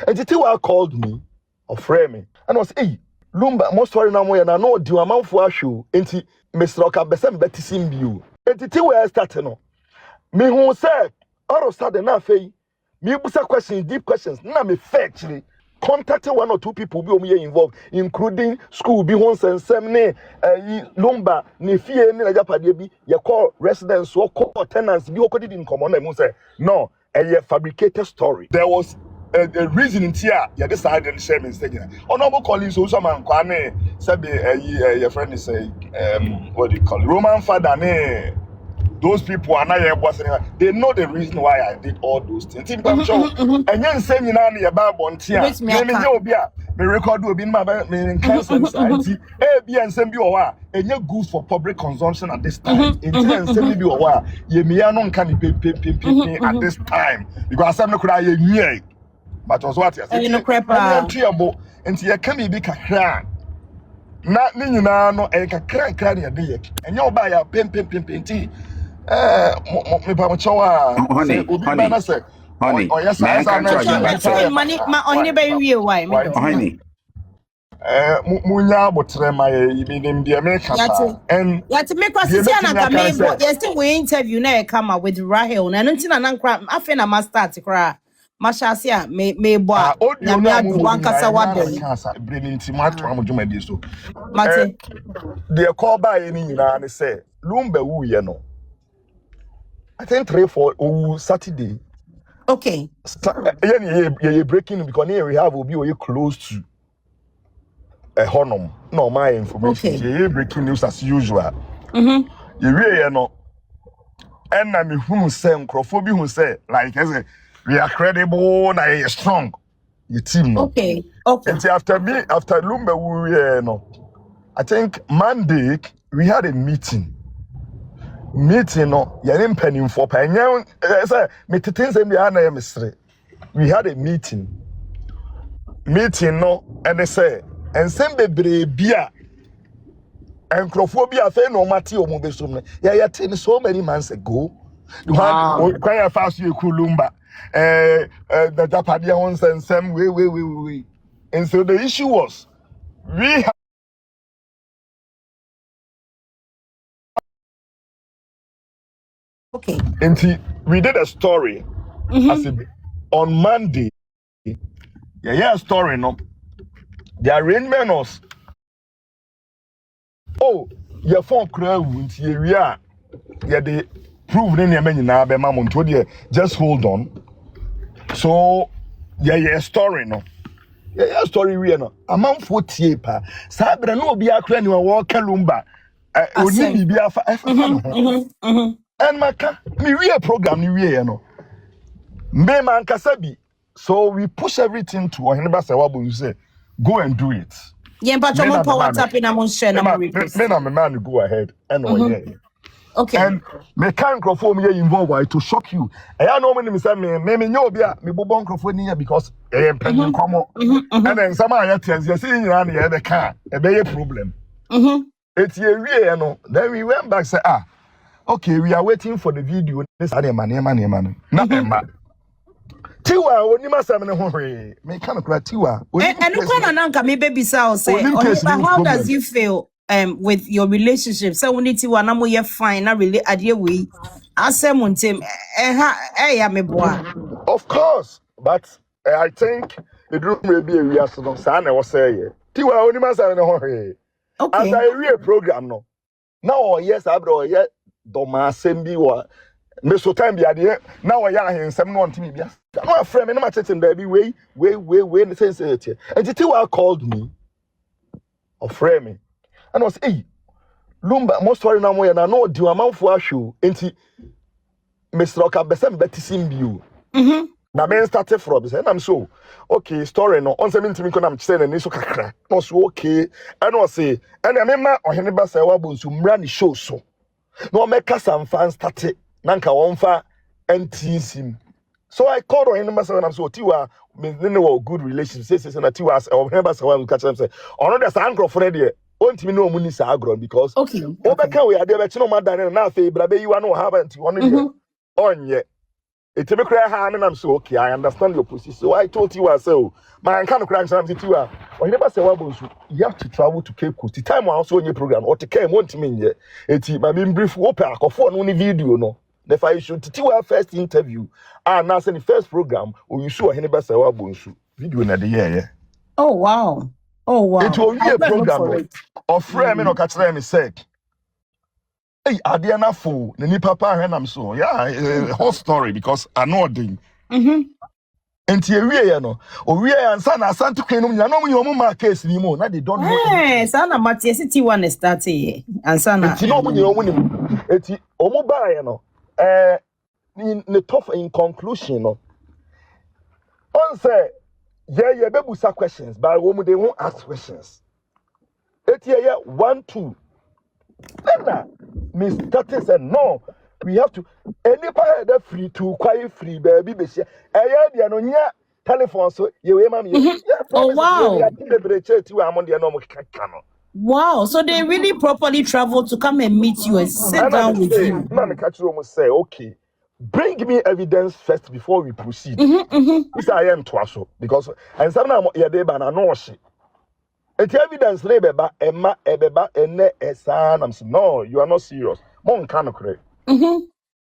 And Tiwaa called me or friend me and was, hey, Lumba, most worry now when I know do a man for a show, and Mr. Oka Besem Betty Simbu. And Tiwaa started no. Me who said, all of a sudden, na fei. Me busa questions, deep questions. Na me actually contacted one or two people be involved, including school be once and semne Lumba, ni fie ni Japade bi. You call residents or call tenants. Be okodi in common. And say no, a fabricated story. There was a reason in here. You decided to share me saying. Honorable colleagues, also man, Kwane said your friend is what do you call it? Roman father ne. Those people are not here. They know the reason why I did all those things. I'm sure. And then saying you know about Bontia. Me record will be my cancer anxiety. Be and send you a and you're good for public consumption at this time. And send you a while. Ye me anon can pay at this time because I'm not crying. But was what I said. You know, crap. And you can be kakra. Not meaning no a crank a day. And you'll buy a pin. Honey. Oh, yes, I money, my only baby, why? Honey. Munya botrema ye the American and to make us see yes, we interview na come up with Rahel and until an crap. I think I must start to cry. Mashasia may boy. One cassa one day. Bringing Timato Amujuma so. Mate, they call by any and say, Lumba woo, you know. I think 3-4 Saturday. Okay. You're breaking because here we have will be close to a honor. No, my information. Okay. You're breaking news as usual. You really know. And I'm who say Crawford who say like I say we are credible and I strong. Your team no. Okay. And after Lumba we no. I think Monday we had a meeting. No, you're penning for penny. We had a meeting. No, and they say, and send the beer and Crophobia fair no matter mobile. Yeah, so many months ago. You had quite fast you Kulumba, the Japadians and some way. And so the issue was we had. Okay. And we did a story on Monday. Yeah, story no. The arrangement was your phone crowd won't yeah, they prove any man now be mamon to just hold on. So yeah, story no. Yeah, story we no. Amount 40 pa. Sabra no be akra ni walk Lumba. Oni bi afa and maka me real program ni we no me man kasabi so we push everything to Oheneba Sewabo you say go and do it yeah but you put WhatsApp in among share na me man go ahead and okay and me can microphone me involved to shock you I know me say me nyo bia me bobo microphone here because penny komo and then some are yes you see you na the car e be problem it's ye we no then we went back say okay, we are waiting for the video. This is man. Not Emma. Tiwaa, when you must have no hurry. Me kind of cry Tiwaa. And look on Anka, me baby say, how does you feel with your relationship? So we need to one more fine. I really idea we. I say Muntem, me boy. Of course, but I think the group may be a real son. Sana was saying Tiwaa, when you must have no hurry. Okay. As I real program no. Now yes, I bro yeah. Doma sembi wa me so time bia de na wo ya ahensem no ntimi bia no afrem me na machetem da bi we the sense it and Tiwaa called me or frame me and was Lumba most worry na mo ya na no di amanfo ahwe enti Mr. Oka Besem Betty Simbu na me started from say I'm so okay story no on 17 ko na me say na ni so kakra no so okay and was say and me ma Oheneba Sewabo nso mra ni show so no make some fans started nanka wonfa NTC. So I called on him and I'm so Tiwaa me no good relationship say na Tiwaa or Oheneba Sewabo catch them say ono the sangrọ for there ontimi no muni sa agro because okay obeka we ade be chi no madan na afi bra be yiwa no have anti ono onye It's a cry and I'm so okay. I understand your position. So I told you so. My kind of cranks and Tiwaa. Or never say you have to travel to Cape Coast. The time I also in your program or to came won't mean yet. It's my being brief open for only video no. If I should Tiwaa first interview and now the first program or you saw Oheneba say video na the year. Oh wow. Oh wow. It will be a program of frame no catch me said. Hey, Adiana fool, the ni papa when I'm so yeah, whole story because I know thing. Enti ewie no owie ansa na asanto kwenum nya no mu yomu ma case ni mu na they don't know. Eh, sana Matie Tiwaa na start here. Ansa na. Enti no mu yomu ni. Enti omu ba no in tough in conclusion no. On say yeah bebusa questions but womu they won't ask questions. Eti yeah 1 2. Then Miss Tati said no. We have to any part that free to quiet free baby besia dia no nya telephone so ye we ma me oh wow wow so they really properly travel to come and meet you and sit down with you man catch you almost say okay bring me evidence first before we proceed this I am to so because and some na ye dey ba na no she it evidence na beba emma ebeba ene esa na no you are not serious mon kan kore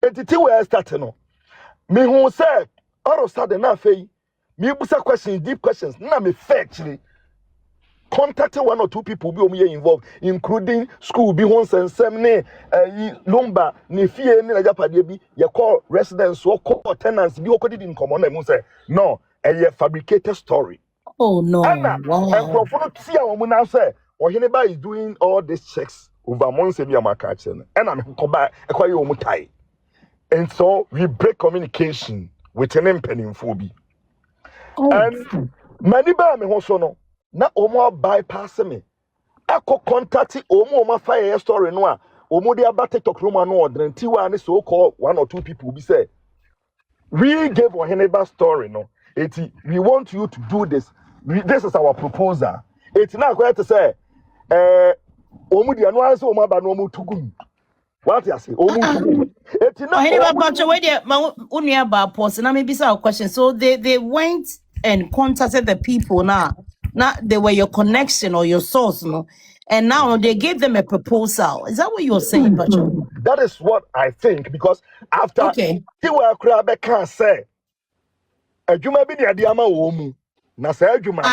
Tiwaa starting no. Me who said, all of a sudden na fei. Me busa questions, deep questions. Na me actually contacted 1 or 2 people be omu involved, including school be one semne lumba ne fie ne ajapade bi ye call residents or call tenants bi okodi in common na mu say no a fabricated story. Oh no. Wow. And for see omu now say Oheneba is doing all these checks over months and amaka chen. And I'm come back ekwaye omu tai. And so we break communication with an impending phobia. And many by me also no. Na omo bypass me. Ako contact omo fire story no. Omo de about TikTok room no ordering Tiwaa and so called 1 or 2 people be say. We gave Oheneba story no. We want you to do this. This is our proposal. It's not going to say omo de no answer omo ba no omo tugum. What you say? It's not. Maybe some question. So they went and contacted the people now. Now they were your connection or your source, no? And now they gave them a proposal. Is that what you're saying, Pacho? That is what I think because after Tiwaa Krabe can say, "Ejuma bi ni adiama womu na say ejuma."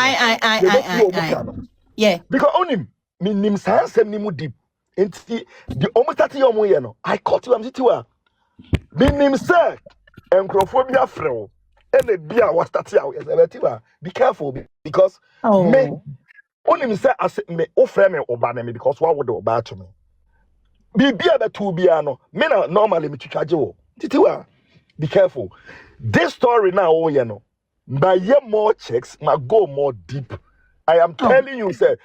Yeah. Because only nim sansem ni mu deep. The almost 30 years no. I caught you am Tiwaa. Minim say encrophobia freo. And the beer was starting out. Tiwaa. Be careful because me only say as me offer me Obaa me because what would Obaa to me? Be beer be two beer no. Me na normally me charge you. Tiwaa. Be careful. This story now no. By more checks, my go more deep. I am telling you, sir.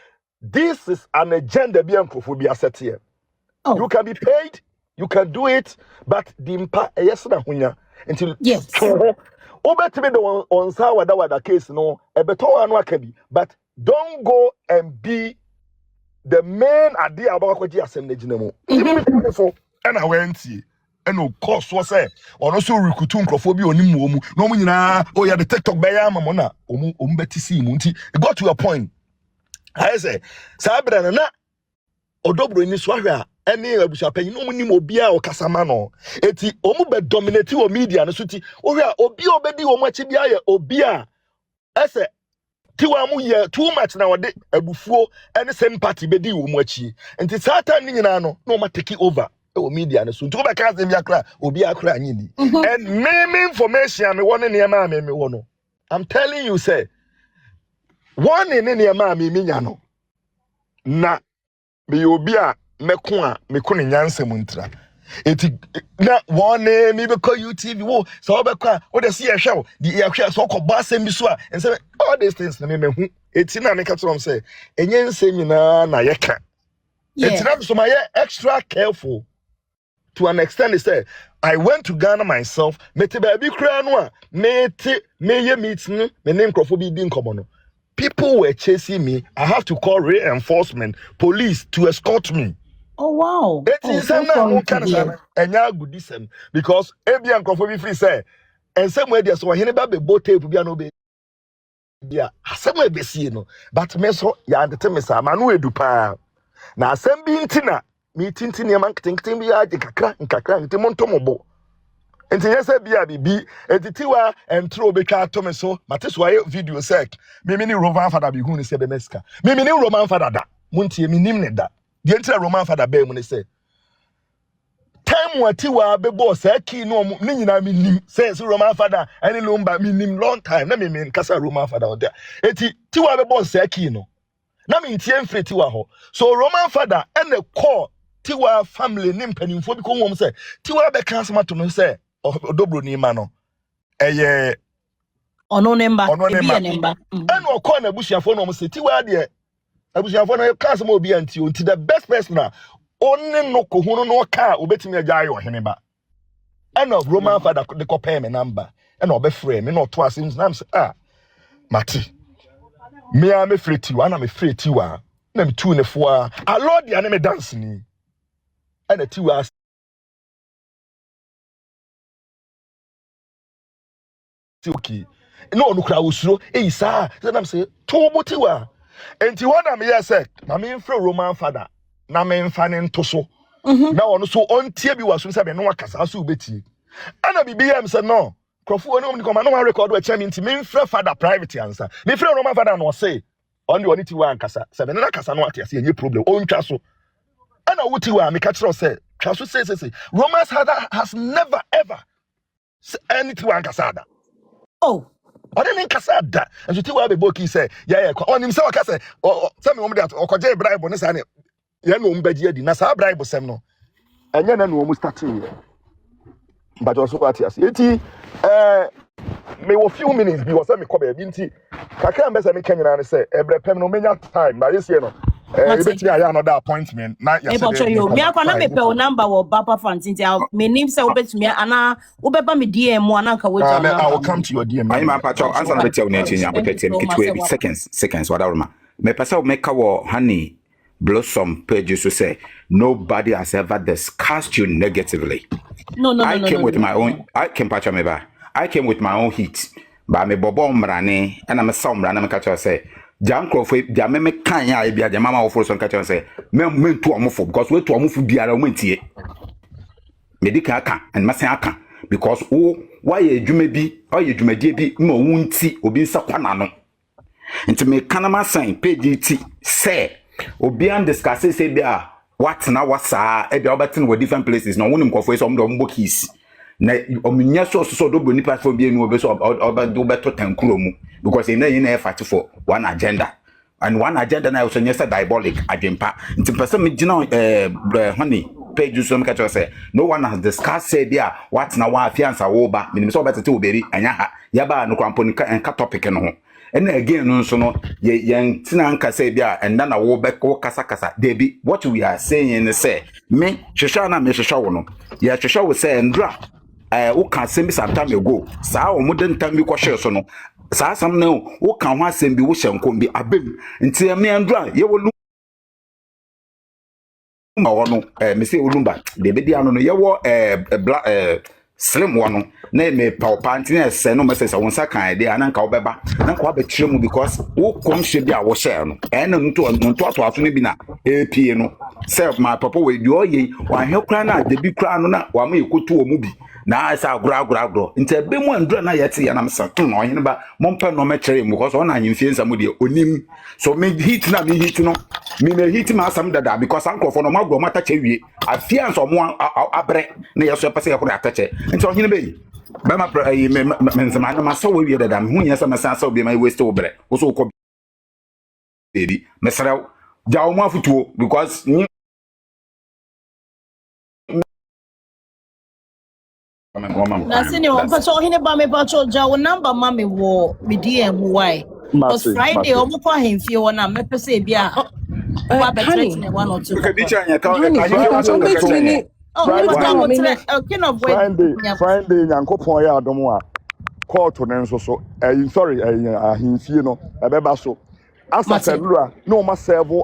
This is an agenda be encrophobia set here. You can be paid, you can do it, but the impact yes na hunya until yes. Obetime the on sa wada case no e beto anu akabi, but don't go and be the main idea about kwaji asem na gina mu. So and I went here and of course was say or also recruit encrophobia oni mu omu no mu nyina oh ya the TikTok be ya mamo na omu betisi mu nti it got to a point. I say, Sabra na odobro ni swahwa ene abusuapanyin no munim obia o kasama no eti omu be dominate o media no suti ohwa obi obedi o machi bia ye obia ese Tiwaa mu ye too much na wode abufuo ene sympathy bedi o machi enti satan ni nyina no ma take over o media no so nti be ka bia kra obi akra anyini and me information me won ne ma me won no I'm telling you say one in any ma me nya no na me obi a meko a meko ne nyansem ntra eti na one me be call UTV wo so be kwa wo de see e hwe di e hwe so ko basem bi so a and say all these things na me hu eti na me ka trom say enye nsem nyina na ye ka eti na so my extra careful to an extent. They say I went to Ghana myself mete ba bi kra no a mete me ye meeting me name crofobia din komo. People were chasing me. I have to call reinforcement, police to escort me. Oh wow! It is because Ebian Crawford free say and somewhere there's Oheneba be both tape be no be yeah somewhere be see no but me so ya de teme sa ma no edu pa na asem bi ntina me tintini man tintin bi ya de kakra ntimo ntomobo enti yesa bia bibi Tiwaa entro be twa to me so mate so aye video sec me ni Roman father bi hu ni se be meska me ni Roman father da muntie me nim ne da de ntira Roman father be mu ni se time what Tiwaa be boss ki no ni nyina me nim say Roman father any lumba me nim long time na me kasa Roman father there eti Tiwaa be boss ki no na me ntie mfre Tiwaa ho so Roman father and the core Tiwaa family nim panimfo bi ko wom say Tiwaa be kan sama to no say odobro ni ma no eye ono nemba ebi nemba and o call na busuafo no say Tiwaa de abusuafo no kan sama obi anti onti the best person na onne no ko hunu no ka obetimi agya ayo Oheneba and of Roman father de ko pay me number and obe frame me no to asim na say mati me am free Tiwaa na me free Tiwaa na me tu ne fo a lord ya na me dance ni and Tiwaa okay no no kra usuro sa na say to Tiwaa enti wana me yes na me free Roman father na me mfa ne nto so na ono so ontie bi waso se be no akasa so obeti ana bibi am say no krofo oni omni koma no one record we chemi nti me free father private answer me free Roman father no say on the oni Tiwaa ankasa se be na akasa no ate ase any problem on twa so ana wo Tiwaa me ka kire say twa so say Roman father has never ever any Tiwaa ankasa da oh I didn't kasa da and so Tiwaa be boki say yeah on him say o kasa say me wo me that okoje bribe no say ya no mbaji adi na sa bribe sem no enya na no mu starting but also what yes eti me wo few minutes bi wo say me ko be bi nti kakra mbese me kanyina ne say ebre pem no menya time na yes no ebeti aya another appointment na yes me akwa na me pe o number wo papa fantinti me nim say obetumi ana obeba me DM mo ana nka wo ja I will come to your DM I ma pacho answer na beti o na chinya apotetem kitwe seconds whatever me pesa me ka wo honey blossom page so say nobody has ever discussed you negatively. No. I came with my own heat. But me bobo mrane and I'm some mrane me catch say jam crofo dia me kan ya bia dia mama ofo so catch say me to omofo because we to omofo biara o mentie. Me di kan aka and masen aka because why edwuma bi or edwumadie bi ma wunti obi nsa kwana no. Nti me kanama sign page ti say obian discuss say bia what na wasa e bia obetin with different places no wonim kofo so omdo mbo keys na omunya so do boni platform bi enu obeso obedo beto tankuro mu because e na yin na fight for one agenda and one agenda na so nyesa diabolic agenda nti person me gina honey page so me catch say no one has discussed say bia what na wa fiansa wo ba minim so obetete oberi anya ha ya ba no kwampo nka topic no ho and again no so no yen tina nka say bia and na wo be ko kasa debi what we are saying is say me hwehwa na me hwehwa wo no ya hwehwa wo say ndra wo ka sembi sometime ago saa o modern time bi ko hwe so no saa sam na wo ka ho asem bi wo hyenkom bi abem nti me ndra ye wo lumba wono me say olumba debi dia no ye wo slim one na me pawpa nti na se no message won sa kan de ananka obeba na kwa be kire mu because wo kom hye bi a wo share no na nto ato ne bi na AP no self my papa we di oye wa hwe kra na de bi kra no na wa ma yekotu o mu bi na sa agro nti ebe mu andro na yete ya na msa no Oheneba mompa no me kire mu because ona anyimfie nsam de onim so me hit no me hit ma asam dada because ankofo no magro mata chewie afia nso mo abre na yeso pese ye ko atache nti Oheneba yi ba ma me nsama na ma so we dada me hu nyesa masa so be ma waste obre wo so ko baby mesra jawo mu afutuo because na sini on pacho Oheneba me pacho jawo number mama wo me DM why because Friday omo kwa hemfie wona me pese bia wa betret ne one or two okay Friday nyankopon ya adom a court ne nso so sorry ahemfie no ebeba so asa selua no ma serve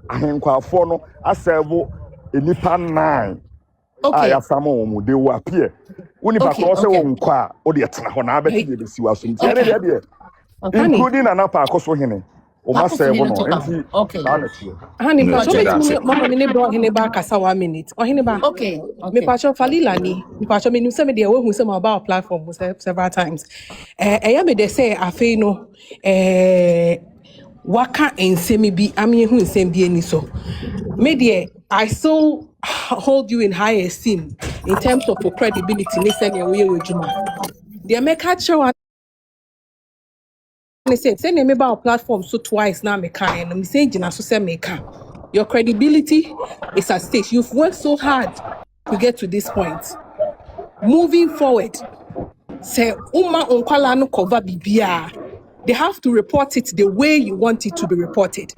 ahenkwafo no aserve enipa 9 I have some more, they will appear. Only back also on qua, or the Atana, I bet you see was including an upper Kosohene. O must say, okay. Honey, No, so that's me it. mama me brought Oheneba kasa 1 minute. Oheneba. Okay. Me pacho falila ni. Me pacho me nuse me de we hu se about platform several times. Eya me de say afei no waka ensemi bi ami hu ensem bi ani so. Me de I still hold you in high esteem in terms of your credibility. Ni say we ejuma. The make sure I said, send me about platform so twice now me can and I'm saying Gina so say me can. Your credibility is at stake. You've worked so hard to get to this point. Moving forward, say Uma Onkwala no cover bibia. They have to report it the way you want it to be reported.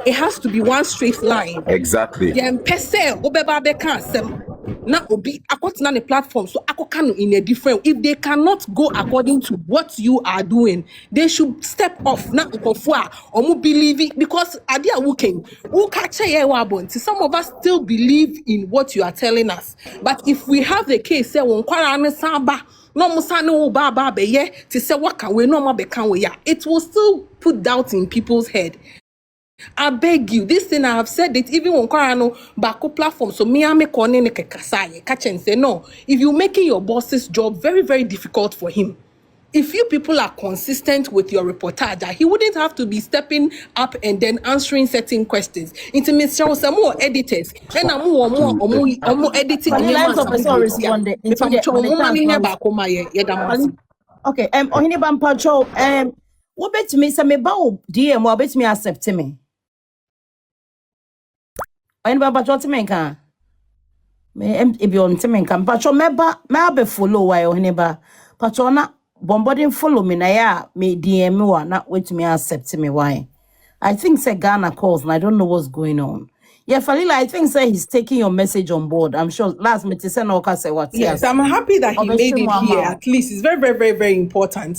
It has to be one straight line. Exactly. Yeah, pese obeba beka asem. Na obi akotena the platform so akokano in a different. If they cannot go according to what you are doing, they should step off. Na ukofua omu believe it because adia working. Some of us still believe in what you are telling us. But if we have the case say won kwara ne samba no musane wo baba beye to say waka we no ma beka we ya, it will still put doubt in people's head. I beg you, this thing I have said it even on Kwarano Bako platform. So me ame kone ne kekasaye, catch and say no. If you're making your boss's job very, very difficult for him, if you people are consistent with your reportage, he wouldn't have to be stepping up and then answering certain questions. Into Mr. Some more editors, and I'm more editing. Okay, Oheneba Mpacho, what bet me some about DM, what bet me accept me. Oheneba Mpacho Timenka. Me if you on Timenka, Mpacho meba follow why Oheneba Mpacho bombarding follow me na ya me DM me wa na wait me accept me why. I think say Ghana calls and I don't know what's going on. Yeah, Falila, I think say he's taking your message on board. I'm sure last me to say no say what. Yes, I'm happy that he made it here. At least it's very, very, very, very important.